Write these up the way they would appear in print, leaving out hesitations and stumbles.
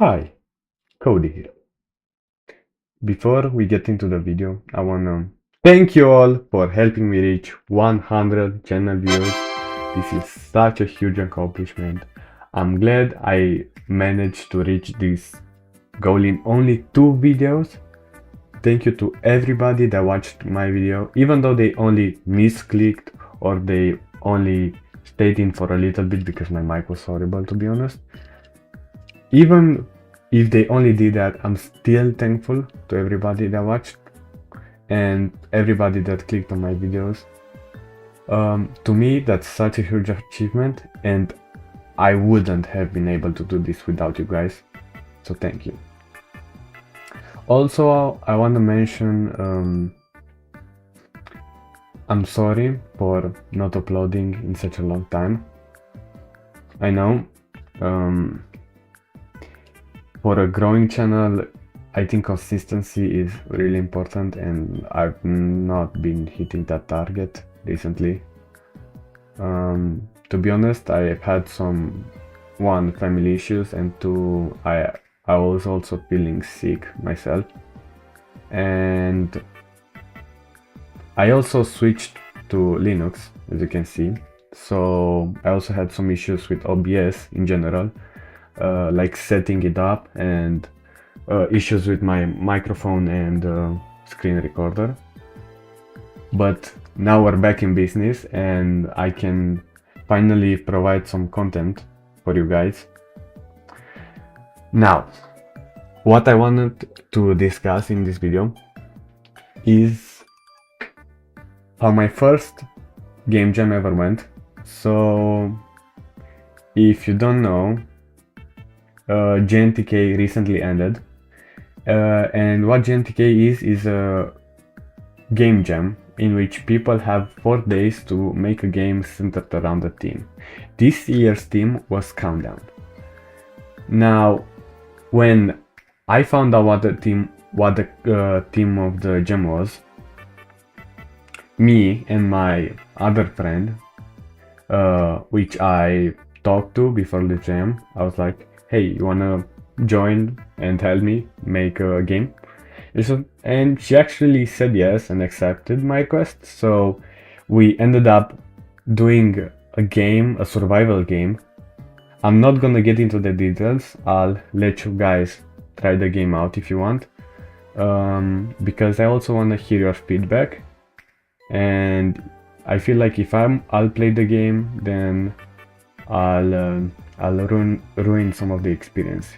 Hi, Cody here. Before we get into the video, I wanna thank you all for helping me reach 100 channel views. This is such a huge accomplishment. I'm glad I managed to reach this goal in only 2 videos. Thank you to everybody that watched my video, even though they only misclicked or they only stayed in for a little bit because my mic was horrible, to be honest. Even if they only did that, I'm still thankful to everybody that watched and everybody that clicked on my videos. To me, that's such a huge achievement, and I wouldn't have been able to do this without you guys. So thank you. Also, I want to mention I'm sorry for not uploading in such a long time. I know. For a growing channel, I think consistency is really important, and I've not been hitting that target recently. To be honest, I've had one, family issues, and two, I was also feeling sick myself. And I also switched to Linux, as you can see. So I also had some issues with OBS in general. Like setting it up and issues with my microphone and screen recorder. But now we're back in business and I can finally provide some content for you guys. Now, what I wanted to discuss in this video is how my first game jam ever went. So, if you don't know, GNTK recently ended, and what GNTK is a game jam in which people have 4 days to make a game centered around a theme. This year's theme was Countdown. Now, when I found out what the theme of the jam was, me and my other friend, which I talked to before the jam, I was like, hey, you wanna join and help me make a game? And she actually said yes and accepted my request. So we ended up doing a game, a survival game. I'm not gonna get into the details. I'll let you guys try the game out if you want, because I also wanna hear your feedback. And I feel like if I'll play the game, then I'll ruin some of the experience.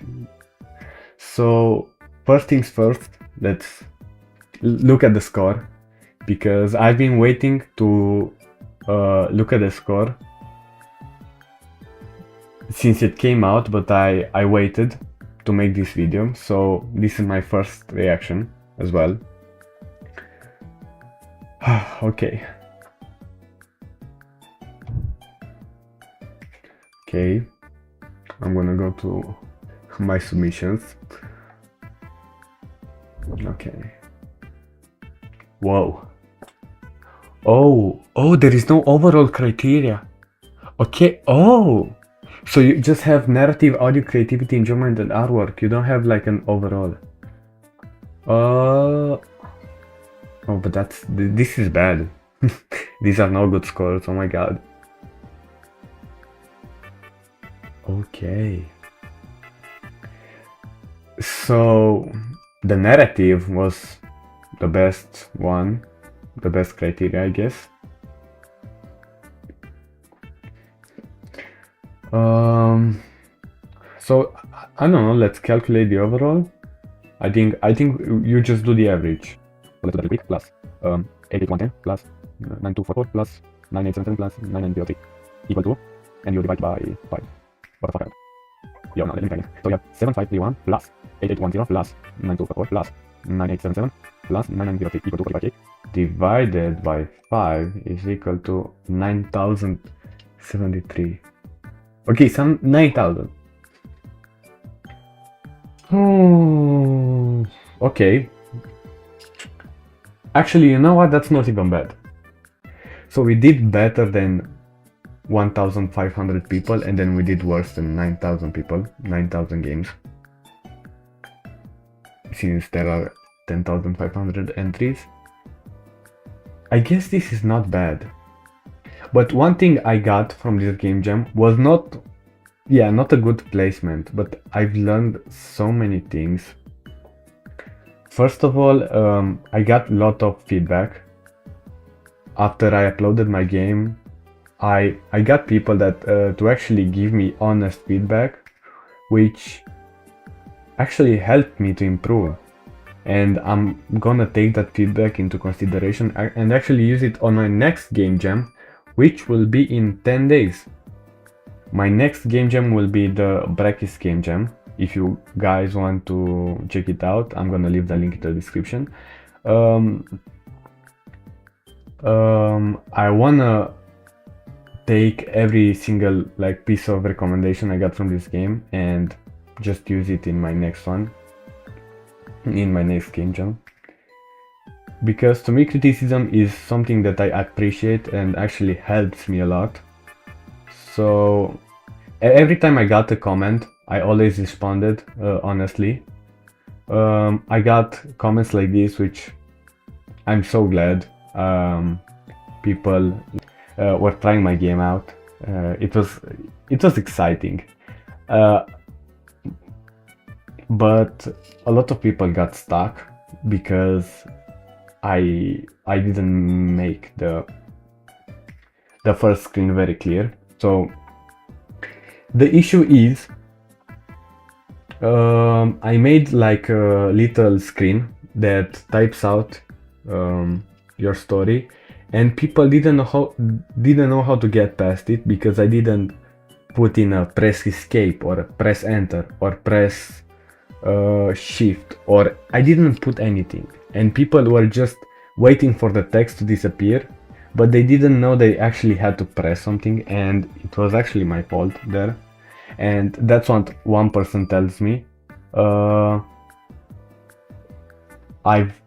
So first things first, let's look at the score, because I've been waiting to look at the score since it came out, but I waited to make this video, so this is my first reaction as well. Okay. Okay, I'm gonna go to my submissions. Okay. Whoa. Oh, there is no overall criteria. Okay, oh. So you just have narrative, audio, creativity, enjoyment, and artwork. You don't have like an overall. Oh, but this is bad. These are no good scores, oh my god. Okay. So the narrative was the best one, the best criteria, I guess. So I don't know, let's calculate the overall. I think you just do the average. Let's do that quick. Plus 88110 plus 9244 plus 9877 plus 9903 equal to, and you divide by 5. What the fuck? Yeah, no, let me tell you. So you have 7531 plus 8810 plus 9244 plus 9877 plus 9903 equal to 45k divided by 5 is equal to 9073. Okay, some 9000. Oh, okay. Actually, you know what? That's not even bad. So we did better than 1,500 people, and then we did worse than 9,000 people, 9,000 games. since there are 10,500 entries. I guess this is not bad. But one thing I got from this game jam was not a good placement, but I've learned so many things. First of all, I got a lot of feedback. After I uploaded my game, I got people that to actually give me honest feedback, which actually helped me to improve. And I'm gonna take that feedback into consideration and actually use it on my next game jam, which will be in 10 days. My next game jam will be the Brakis game jam. If you guys want to check it out, I'm gonna leave the link in the description. I wanna take every single like piece of recommendation I got from this game and just use it in my next one, in my next game jam. Because to me, criticism is something that I appreciate and actually helps me a lot. So every time I got a comment, I always responded honestly. I got comments like this, which I'm so glad people were trying my game out. It was exciting, but a lot of people got stuck because I didn't make the first screen very clear. So the issue is I made like a little screen that types out your story, and people didn't know how to get past it because I didn't put in a press escape or press enter or press shift, or I didn't put anything, and people were just waiting for the text to disappear, but they didn't know they actually had to press something, and it was actually my fault there. And that's what one person tells me. I've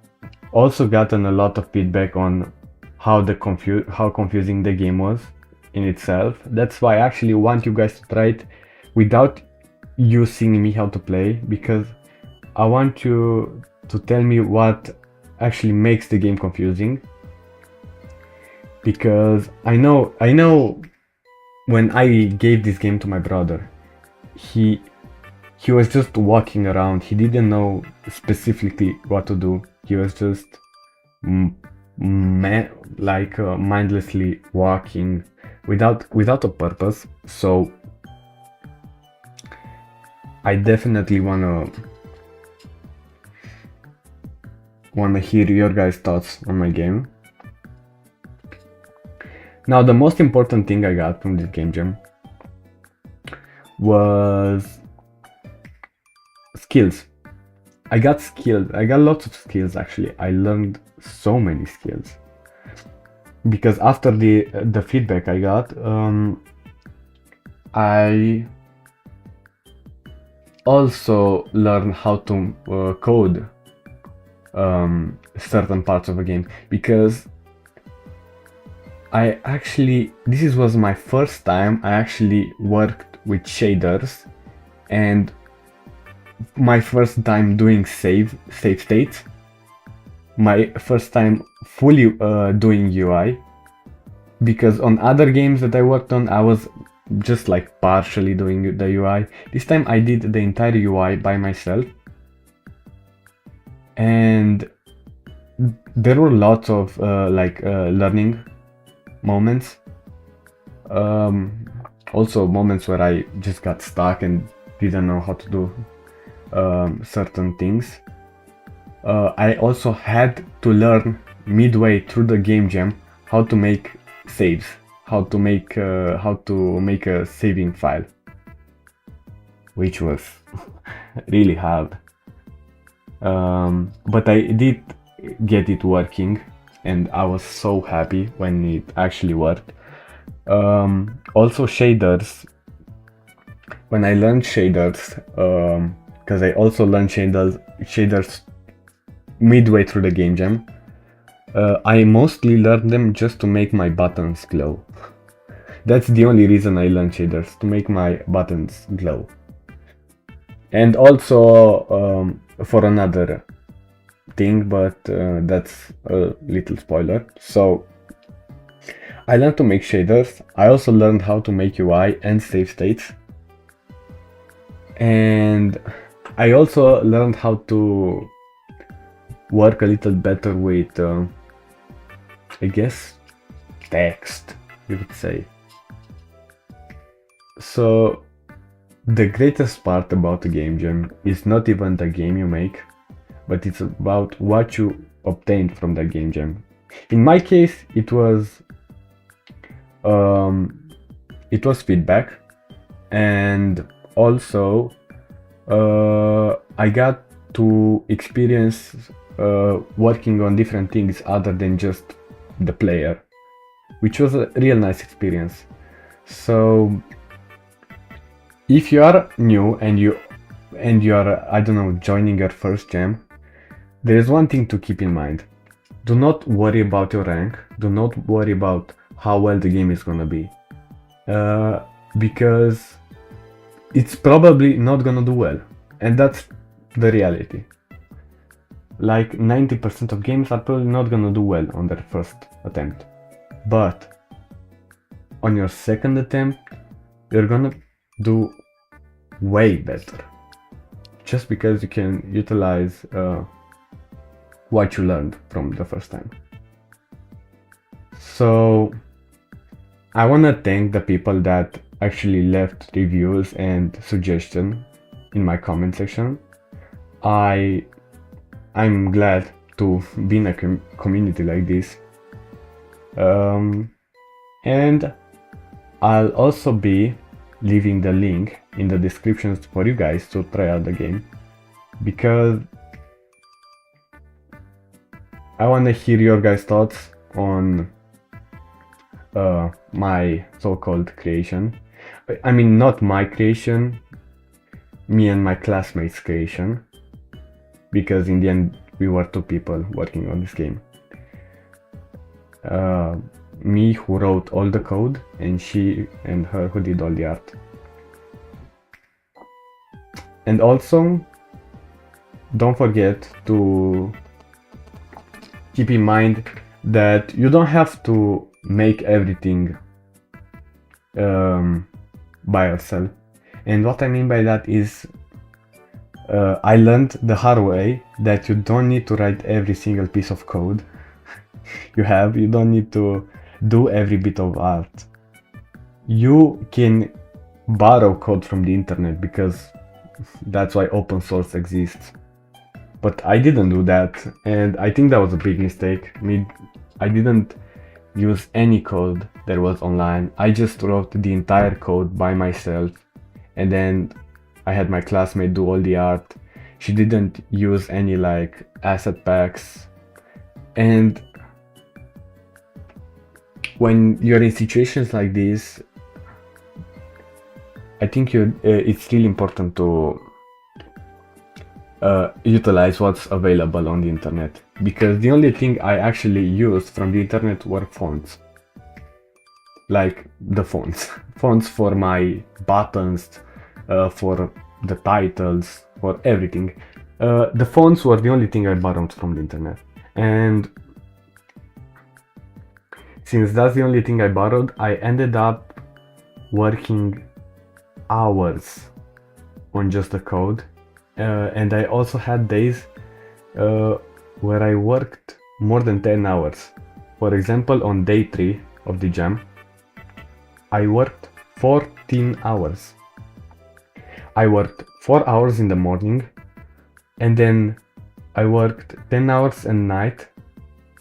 also gotten a lot of feedback on how confusing the game was in itself. That's why I actually want you guys to try it without you seeing me how to play, because I want you to tell me what actually makes the game confusing. Because I know when I gave this game to my brother, he was just walking around. He didn't know specifically what to do. He was just mindlessly walking without a purpose. So I definitely wanna hear your guys' thoughts on my game. Now, the most important thing I got from this game jam was skills. I got skills. I got lots of skills actually. I learned so many skills because after the feedback I got, I also learned how to code certain parts of a game, because this was my first time I actually worked with shaders, and my first time doing save states, my first time fully doing UI, because on other games that I worked on I was just like partially doing the UI. This time I did the entire UI by myself, and there were lots of learning moments, also moments where I just got stuck and didn't know how to do certain things. I also had to learn midway through the game jam how to make saves, how to make a saving file, which was really hard, but I did get it working, and I was so happy when it actually worked. Also shaders, when I learned shaders, because I also learned shaders midway through the game jam, I mostly learned them just to make my buttons glow. That's the only reason I learned shaders, to make my buttons glow. And also for another thing, but that's a little spoiler. So I learned to make shaders. I also learned how to make UI and save states. And I also learned how to work a little better with, I guess, text, you could say. So the greatest part about a game jam is not even the game you make, but it's about what you obtain from the game jam. In my case, it was feedback, and also I got to experience working on different things other than just the player, which was a real nice experience. So if you are new and you are, I don't know, joining your first jam, there is one thing to keep in mind. Do not worry about your rank. Do not worry about how well the game is gonna be, because it's probably not gonna do well, and that's the reality. Like 90% of games are probably not gonna do well on their first attempt, but on your second attempt, you're gonna do way better, just because you can utilize what you learned from the first time. So I want to thank the people that actually left reviews and suggestions in my comment section. I'm glad to be in a community like this, and I'll also be leaving the link in the descriptions for you guys to try out the game, because I want to hear your guys' thoughts on my so-called creation. I mean, not my creation, me and my classmates' creation, because in the end we were two people working on this game. Me, who wrote all the code, and she and her who did all the art. And also, don't forget to keep in mind that you don't have to make everything by yourself. And what I mean by that is, I learned the hard way that you don't need to write every single piece of code you don't need to do every bit of art. You can borrow code from the internet, because that's why open source exists. But I didn't do that, and I think that was a big mistake. I didn't use any code that was online. I just wrote the entire code by myself, and then I had my classmate do all the art. She didn't use any like asset packs. And when you're in situations like this, I think it's really important to utilize what's available on the internet, because the only thing I actually used from the internet were fonts. Like the fonts. Fonts for my buttons, for the titles, for everything. The fonts were the only thing I borrowed from the internet. And since that's the only thing I borrowed, I ended up working hours on just the code. And I also had days where I worked more than 10 hours. For example, on day 3 of the jam, I worked 14 hours. I worked 4 hours in the morning, and then I worked 10 hours at night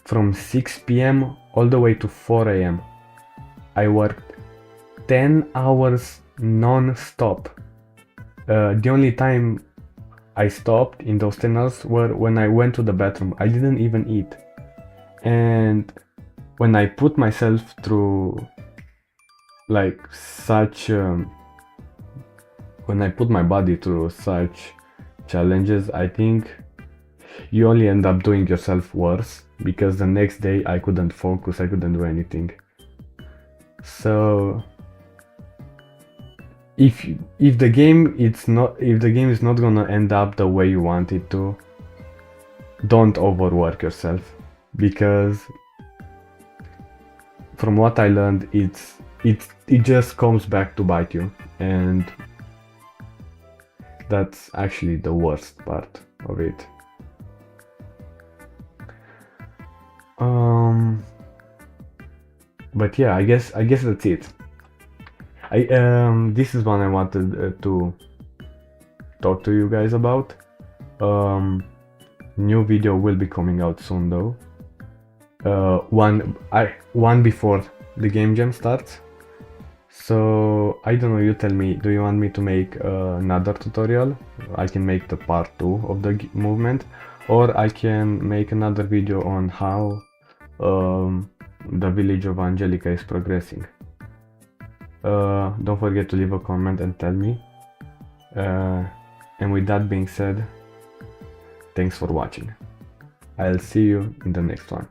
from 6 p.m. all the way to 4 a.m. I worked 10 hours non-stop. The only time I stopped in those 10 hours were when I went to the bathroom. I didn't even eat. And when I put myself through like such when I put my body through such challenges, I think you only end up doing yourself worse, because the next day I couldn't focus, I couldn't do anything. So if the game is not gonna end up the way you want it to, don't overwork yourself, because from what I learned, it just comes back to bite you, and that's actually the worst part of it. But yeah, I guess that's it. This is one I wanted to talk to you guys about. New video will be coming out soon though. One before the game jam starts. So I don't know, you tell me, do you want me to make another tutorial? I can make the part 2 of the movement, or I can make another video on how the village of Angelica is progressing. Don't forget to leave a comment and tell me. And with that being said, thanks for watching. I'll see you in the next one.